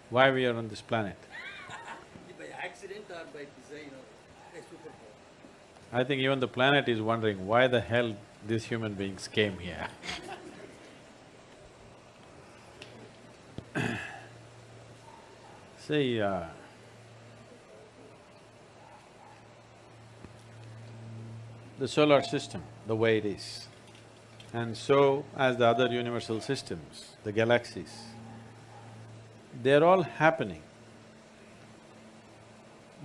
why we are on this planet. By accident or by design or a superpower? I think even the planet is wondering why the hell these human beings came here. See, the solar system, the way it is, and so as the other universal systems, the galaxies, they're all happening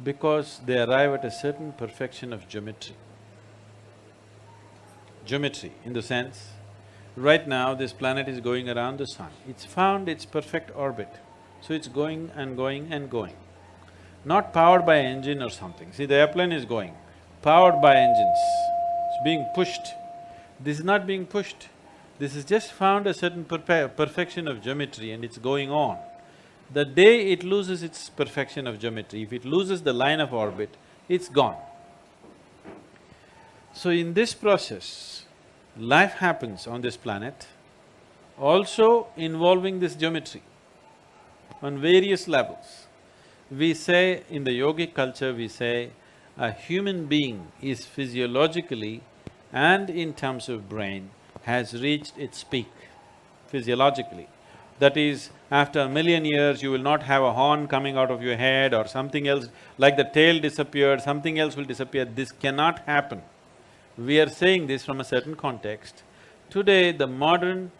because they arrive at a certain perfection of geometry. Geometry in the sense, right now this planet is going around the sun, it's found its perfect orbit, so it's going and going and going. Not powered by engine or something. See, the airplane is going, powered by engines, it's being pushed. This is not being pushed, this has just found a certain perfection of geometry and it's going on. The day it loses its perfection of geometry, if it loses the line of orbit, it's gone. So in this process, life happens on this planet, also involving this geometry on various levels. We say, in the yogic culture, we say, a human being is physiologically and in terms of brain has reached its peak physiologically. That is, after 1,000,000 years, you will not have a horn coming out of your head or something else, like the tail disappeared, something else will disappear. This cannot happen. We are saying this from a certain context. Today, the modern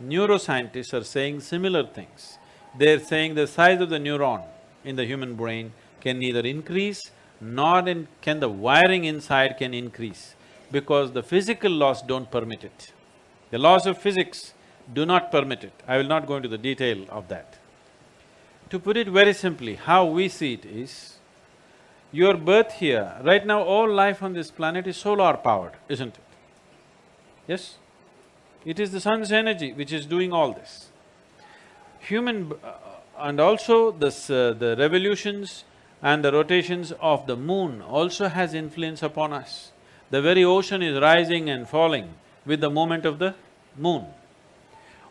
neuroscientists are saying similar things. They're saying the size of the neuron in the human brain can neither increase nor can the wiring inside can increase, because the physical laws don't permit it. The laws of physics do not permit it. I will not go into the detail of that. To put it very simply, how we see it is, your birth here, right now all life on this planet is solar powered, isn't it? Yes? It is the sun's energy which is doing all this. And also the revolutions and the rotations of the moon also has influence upon us. The very ocean is rising and falling with the movement of the moon.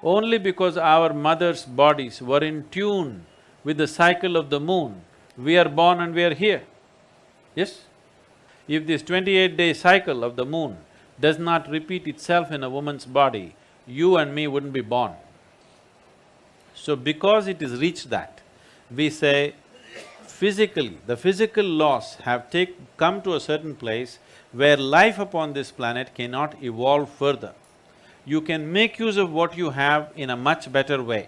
Only because our mothers' bodies were in tune with the cycle of the moon, we are born and we are here. Yes? If this 28-day cycle of the moon does not repeat itself in a woman's body, you and me wouldn't be born. So because it has reached that, we say physically, the physical laws have come to a certain place where life upon this planet cannot evolve further. You can make use of what you have in a much better way.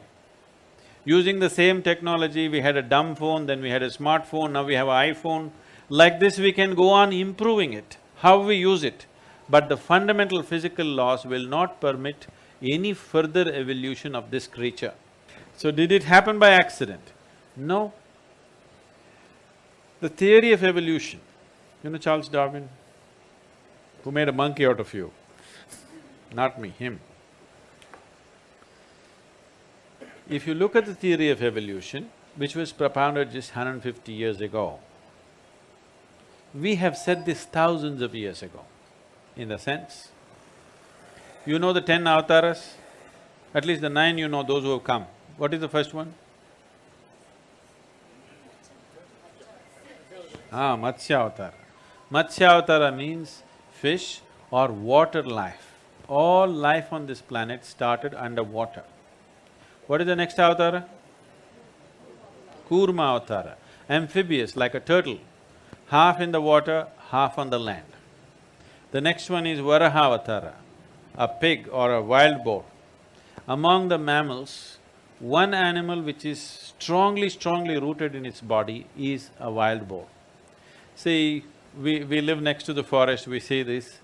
Using the same technology, we had a dumb phone, then we had a smartphone, now we have an iPhone. Like this, we can go on improving it, how we use it. But the fundamental physical laws will not permit any further evolution of this creature. So did it happen by accident? No. The theory of evolution, you know Charles Darwin, who made a monkey out of you? Not me, him. If you look at the theory of evolution, which was propounded just 150 years ago, we have said this thousands of years ago, in the sense, you know the 10 avatars? At least the 9 you know, those who have come. What is the first one? Matsya Avatara. Matsya Avatara means fish or water life. All life on this planet started underwater. What is the next avatara? Kurma Avatara, amphibious like a turtle, half in the water, half on the land. The next one is Varaha Avatara, a pig or a wild boar. Among the mammals, one animal which is strongly rooted in its body is a wild boar. See, we live next to the forest, we see this.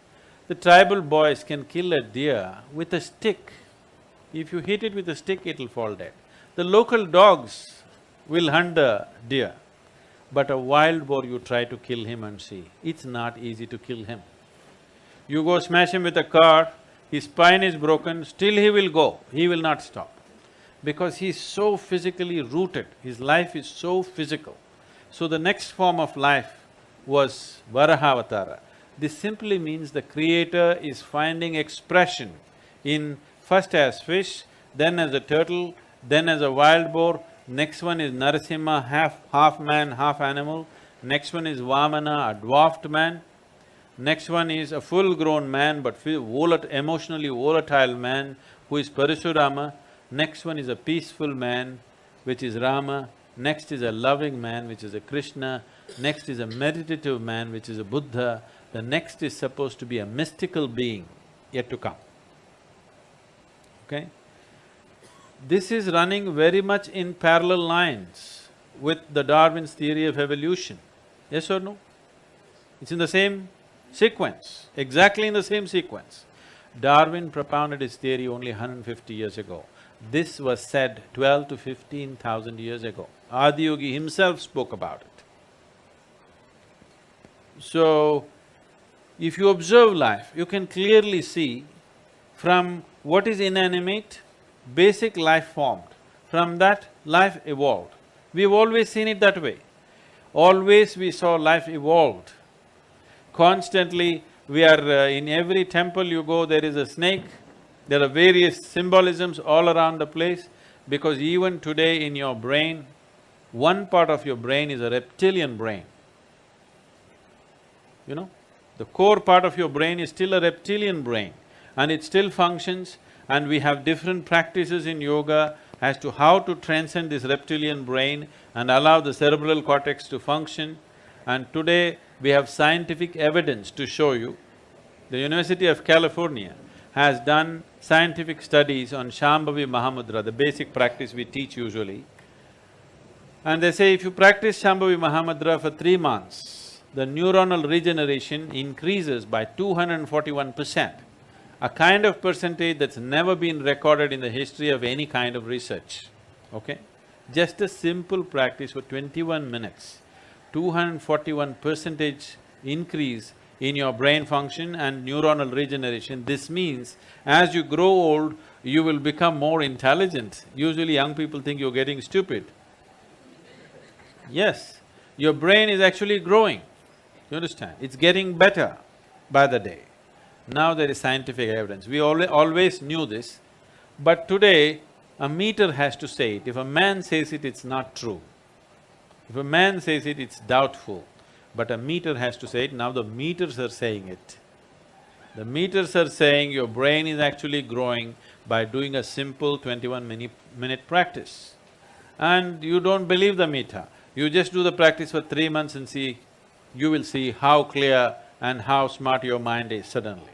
The tribal boys can kill a deer with a stick. If you hit it with a stick, it'll fall dead. The local dogs will hunt the deer, but a wild boar, you try to kill him and see, it's not easy to kill him. You go smash him with a car, his spine is broken, still he will go, he will not stop. Because he's so physically rooted, his life is so physical. So the next form of life was Varahavatara. This simply means the creator is finding expression in first as fish, then as a turtle, then as a wild boar, next one is Narasimha, half man, half animal, next one is Vamana, a dwarfed man, next one is a full-grown man but emotionally volatile man who is Parasurama, next one is a peaceful man which is Rama, next is a loving man which is a Krishna, next is a meditative man which is a Buddha, the next is supposed to be a mystical being yet to come. Okay? This is running very much in parallel lines with the Darwin's theory of evolution. Yes or no? It's in the same sequence, exactly in the same sequence. Darwin propounded his theory only 150 years ago. This was said 12 to 15,000 years ago. Adiyogi himself spoke about it. So, if you observe life, you can clearly see from what is inanimate, basic life formed. From that, life evolved. We've always seen it that way. Always we saw life evolved. Constantly, we are… in every temple you go, there is a snake, there are various symbolisms all around the place, because even today in your brain, one part of your brain is a reptilian brain. You know, the core part of your brain is still a reptilian brain and it still functions, and we have different practices in yoga as to how to transcend this reptilian brain and allow the cerebral cortex to function. And today, we have scientific evidence to show you. The University of California has done scientific studies on Shambhavi Mahamudra, the basic practice we teach usually. And they say if you practice Shambhavi Mahamudra for 3 months, the neuronal regeneration increases by 241%, a kind of percentage that's never been recorded in the history of any kind of research, okay? Just a simple practice for 21 minutes, 241% increase in your brain function and neuronal regeneration. This means as you grow old, you will become more intelligent. Usually young people think you're getting stupid. Yes, your brain is actually growing, you understand? It's getting better by the day. Now there is scientific evidence. We always knew this, but today a meter has to say it. If a man says it, it's not true. If a man says it, it's doubtful. But a meter has to say it. Now the meters are saying it. The meters are saying your brain is actually growing by doing a simple 21-minute practice. And you don't believe the meter. You just do the practice for 3 months and see, you will see how clear and how smart your mind is suddenly.